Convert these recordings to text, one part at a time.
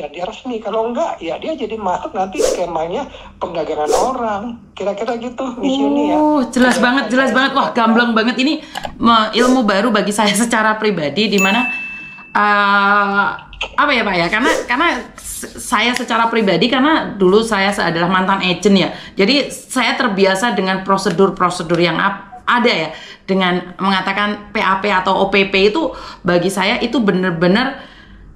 ya dia resmi. Kalau enggak, ya dia jadi masuk nanti skemanya perdagangan orang. Kira-kira gitu, Miss Yuni ya. Jelas banget. Wah, gamblang banget ini ilmu baru bagi saya secara pribadi, di mana apa ya Pak ya? Karena saya secara pribadi, karena dulu saya adalah mantan agent ya. Jadi saya terbiasa dengan prosedur-prosedur yang ada ya, dengan mengatakan PAP atau OPP itu bagi saya itu benar-benar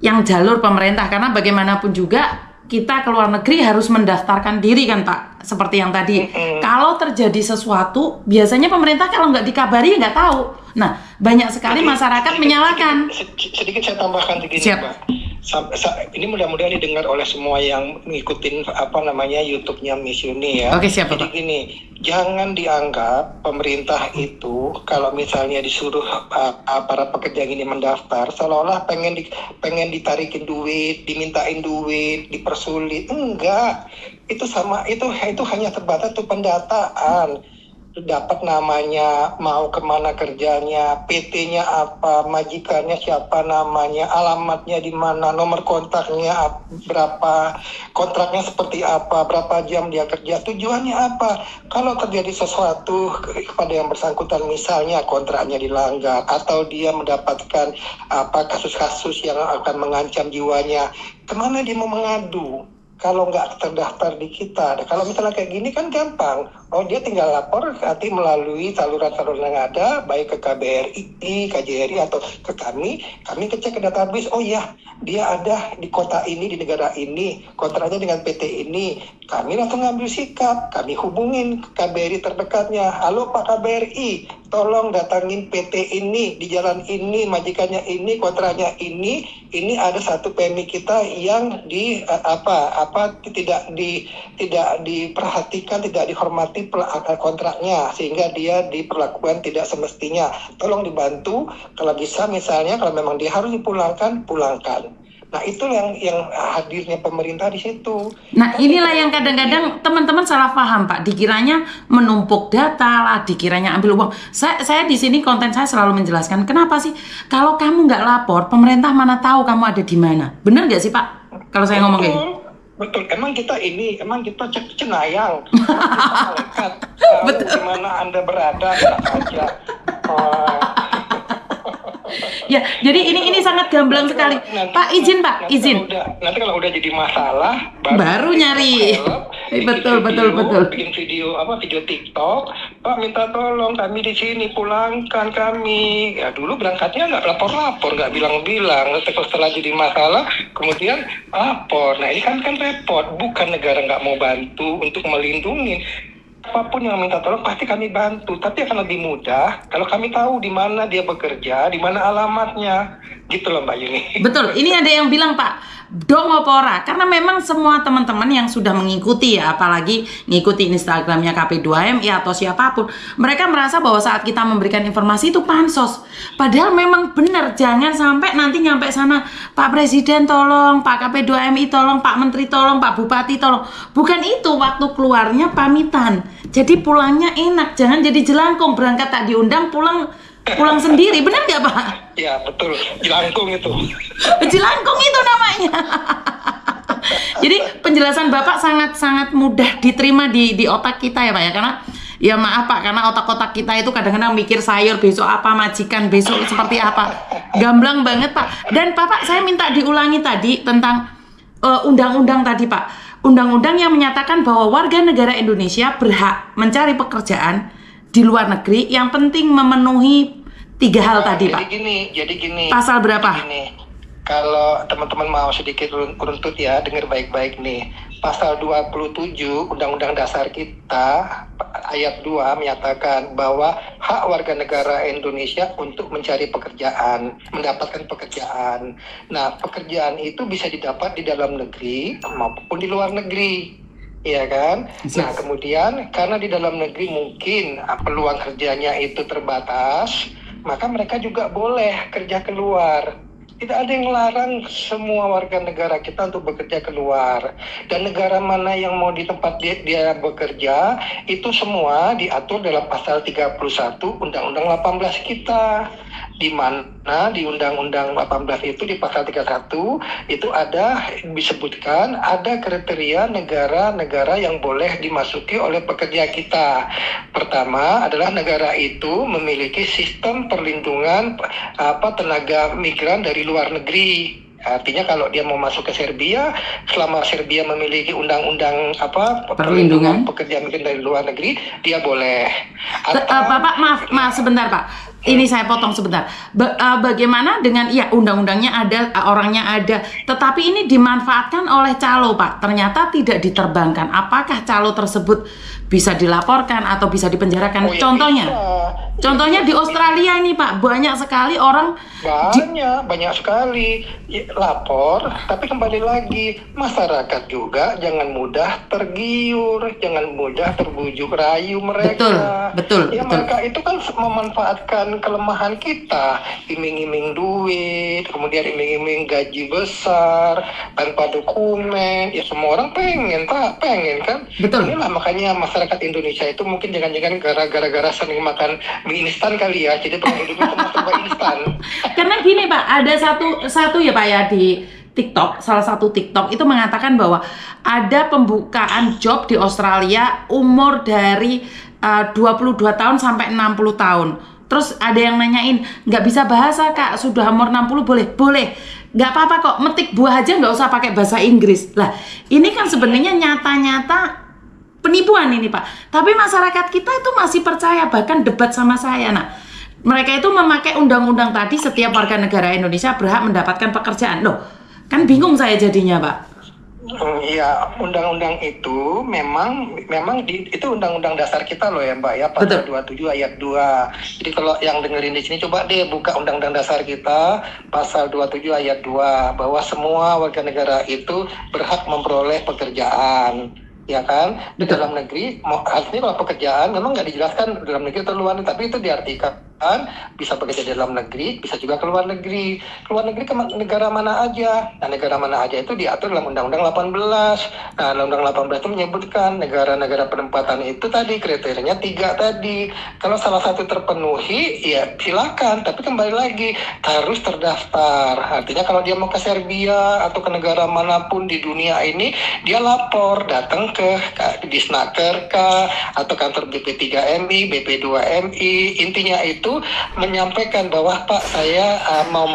yang jalur pemerintah, karena bagaimanapun juga kita ke luar negeri harus mendaftarkan diri kan Pak, seperti yang tadi. Kalau terjadi sesuatu, biasanya pemerintah kalau nggak dikabari nggak tahu. Nah, banyak sekali masyarakat menyalahkan. Sedikit saya tambahkan begini, Pak. Ini mudah-mudahan didengar oleh semua yang mengikutin YouTube-nya Miss Yuni ya. Oke, siap, Jadi Pak. gini, jangan dianggap pemerintah itu kalau misalnya disuruh para pekerja ini mendaftar seolah-olah pengen ditarikin duit, dimintain duit, dipersulit. Enggak. Itu hanya terbatas tuh pendataan. Dapat namanya, mau kemana kerjanya, PT-nya apa, majikannya siapa namanya, alamatnya di mana, nomor kontaknya berapa, kontraknya seperti apa, berapa jam dia kerja, tujuannya apa. Kalau terjadi sesuatu kepada yang bersangkutan, misalnya kontraknya dilanggar atau dia mendapatkan kasus-kasus yang akan mengancam jiwanya, kemana dia mau mengadu? Kalau nggak terdaftar di kita, kalau misalnya kayak gini kan gampang. Dia tinggal lapor nanti melalui saluran-saluran yang ada, baik ke KBRI, KJRI atau ke kami cek ke database. Oh ya, dia ada di kota ini, di negara ini, kontraknya dengan PT ini. Kami langsung ngambil sikap, kami hubungin KBRI terdekatnya. Halo Pak KBRI, tolong datangin PT ini di jalan ini, majikannya ini, kontraknya ini ada satu PMI kita yang tidak diperhatikan, tidak dihormati kontraknya, sehingga dia diperlakukan tidak semestinya. Tolong dibantu, kalau bisa misalnya kalau memang dia harus dipulangkan, pulangkan. Nah, itu yang hadirnya pemerintah di situ. Nah, inilah yang kadang-kadang teman-teman salah paham, Pak. Dikiranya menumpuk data lah, dikiranya ambil uang. Saya di sini konten saya selalu menjelaskan, kenapa sih kalau kamu nggak lapor, pemerintah mana tahu kamu ada di mana? Bener nggak sih, Pak? Kalau saya ngomong kayak gitu. Betul, emang kita cenayang, kita malaikat, tahu di mana Anda berada, saja. Ya, jadi ini sangat gamblang sekali. Pak, izin. Nanti kalau udah jadi masalah, baru nyari. Betul. Bikin video TikTok. Pak, minta tolong kami di sini, pulangkan kami. Ya dulu berangkatnya nggak lapor-lapor, nggak bilang-bilang. Setelah jadi masalah, kemudian lapor. Nah ini kan repot. Bukan negara nggak mau bantu untuk melindungi. Apapun yang minta tolong pasti kami bantu, tapi akan lebih mudah kalau kami tahu di mana dia bekerja, di mana alamatnya, gitu loh Mbak Yuni. Betul, ini ada yang bilang Pak, dongopora, karena memang semua teman-teman yang sudah mengikuti ya, apalagi ngikuti Instagramnya KP2MI atau siapapun, mereka merasa bahwa saat kita memberikan informasi itu pansos. Padahal memang benar, jangan sampai nanti nyampe sana, Pak Presiden tolong, Pak KP2MI tolong, Pak Menteri tolong, Pak Bupati tolong. Bukan itu, waktu keluarnya pamitan. Jadi pulangnya enak, jangan jadi jelangkung, berangkat tak diundang, pulang sendiri, benar nggak Pak? Ya betul, jelangkung itu. Jelangkung itu namanya. Jadi penjelasan Bapak sangat mudah diterima di otak kita ya Pak ya, karena ya maaf Pak, karena otak-otak kita itu kadang-kadang mikir sayur besok apa, majikan besok seperti apa, gamblang banget Pak. Dan Bapak saya minta diulangi tadi tentang undang-undang tadi Pak. Undang-undang yang menyatakan bahwa warga negara Indonesia berhak mencari pekerjaan di luar negeri yang penting memenuhi 3 hal tadi Pak. Jadi gini. Pasal berapa? Kalau teman-teman mau sedikit runtut ya, dengar baik-baik nih. Pasal 27 Undang-Undang Dasar kita ayat 2 menyatakan bahwa hak warga negara Indonesia untuk mencari pekerjaan, mendapatkan pekerjaan. Nah, pekerjaan itu bisa didapat di dalam negeri maupun di luar negeri. Iya kan? Nah, kemudian karena di dalam negeri mungkin peluang kerjanya itu terbatas, maka mereka juga boleh kerja keluar. Tidak ada yang melarang semua warga negara kita untuk bekerja keluar. Dan negara mana yang mau di tempat dia bekerja, itu semua diatur dalam pasal 31 Undang-Undang 18 kita. di mana di Undang-Undang 18 itu di pasal 31 itu ada disebutkan ada kriteria negara-negara yang boleh dimasuki oleh pekerja kita. Pertama adalah negara itu memiliki sistem perlindungan tenaga migran dari luar negeri. Artinya kalau dia mau masuk ke Serbia, selama Serbia memiliki undang-undang perlindungan pekerja migran dari luar negeri, dia boleh. Bapak maaf sebentar Pak. Ini saya potong sebentar. Bagaimana dengan undang-undangnya ada, orangnya ada, tetapi ini dimanfaatkan oleh calo Pak. Ternyata tidak diterbangkan. Apakah calo tersebut bisa dilaporkan atau bisa dipenjarakan? Contohnya di Australia ini Pak, banyak sekali orang banyak sekali lapor, tapi kembali lagi masyarakat juga jangan mudah tergiur, jangan mudah terbujuk rayu mereka. Betul. Mereka itu kan memanfaatkan kelemahan kita, iming-iming duit, kemudian iming-iming gaji besar tanpa dokumen. Ya semua orang pengen kan? Betul. Inilah makanya masyarakat Indonesia itu mungkin jangan-jangan gara-gara sering makan mie instan kali ya, jadi pengen hidupnya semua serba instan. Karena gini Pak, ada satu ya Pak ya di TikTok, salah satu TikTok itu mengatakan bahwa ada pembukaan job di Australia umur dari 22 tahun sampai 60 tahun. Terus ada yang nanyain, nggak bisa bahasa Kak, sudah umur 60 boleh? Boleh. Nggak apa-apa kok, metik buah aja nggak usah pakai bahasa Inggris. Lah, ini kan sebenarnya nyata-nyata penipuan ini Pak. Tapi masyarakat kita itu masih percaya, bahkan debat sama saya. Nah, mereka itu memakai undang-undang tadi, setiap warga negara Indonesia berhak mendapatkan pekerjaan. Loh, kan bingung saya jadinya Pak. Iya, undang-undang itu memang itu undang-undang dasar kita loh ya Mbak ya, pasal 27 ayat 2. Jadi kalau yang dengerin di sini coba deh buka undang-undang dasar kita pasal 27 ayat 2 bahwa semua warga negara itu berhak memperoleh pekerjaan. Ya kan, di dalam negeri, artinya kalau pekerjaan memang nggak dijelaskan dalam negeri atau luar negeri, tapi itu diartikan bisa bekerja di dalam negeri, bisa juga ke luar negeri. Keluar negeri ke negara mana aja. Nah, negara mana aja itu diatur dalam Undang-Undang 18. Nah, Undang-Undang 18 itu menyebutkan negara-negara penempatan itu tadi, kriterianya 3 tadi. Kalau salah satu terpenuhi, ya silakan. Tapi kembali lagi, harus terdaftar. Artinya kalau dia mau ke Serbia atau ke negara manapun di dunia ini, dia lapor, datang ke Disnaker atau kantor BP3MI, BP2MI. Intinya itu menyampaikan bahwa Pak saya mau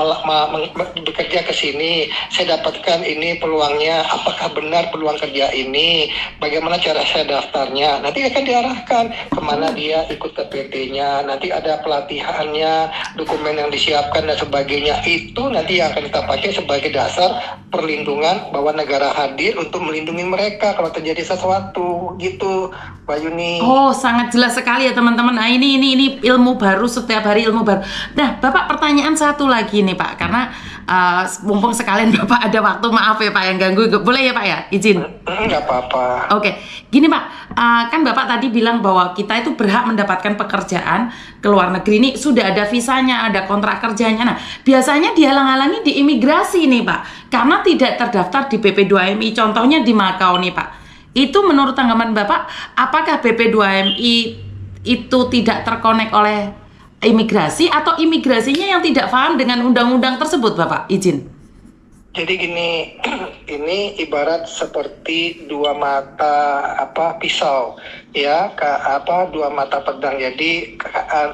bekerja ke sini, saya dapatkan ini peluangnya, apakah benar peluang kerja ini, bagaimana cara saya daftarnya, nanti akan diarahkan kemana dia ikut ke PT-nya, nanti ada pelatihannya, dokumen yang disiapkan dan sebagainya. Itu nanti yang akan kita pakai sebagai dasar perlindungan bahwa negara hadir untuk melindungi mereka kalau terjadi sesuatu gitu, Mbak Yuni. Oh, sangat jelas sekali ya teman-teman. Nah, ini ilmu baru, setiap hari ilmu baru. Nah, Bapak, pertanyaan satu lagi nih Pak, karena mumpung sekalian Bapak ada waktu, maaf ya Pak yang ganggu, boleh ya Pak ya, izin? Nggak apa-apa. Oke, gini Pak, kan Bapak tadi bilang bahwa kita itu berhak mendapatkan pekerjaan ke luar negeri, ini sudah ada visanya, ada kontrak kerjanya. Nah, biasanya dihalang-halangi di imigrasi nih Pak, karena tidak terdaftar di BP2MI, contohnya di Makau nih Pak. Itu menurut tanggapan Bapak, apakah BP2MI itu tidak terkonek oleh imigrasi atau imigrasinya yang tidak paham dengan undang-undang tersebut, Bapak? Izin. Jadi gini, ini ibarat seperti dua mata pisau, ya, dua mata pedang. Jadi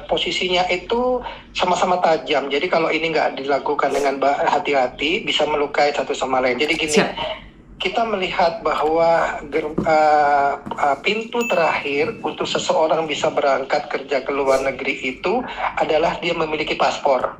posisinya itu sama-sama tajam. Jadi kalau ini nggak dilakukan dengan hati-hati, bisa melukai satu sama lain. Jadi gini. Siap. Kita melihat bahwa pintu terakhir untuk seseorang bisa berangkat kerja ke luar negeri itu adalah dia memiliki paspor.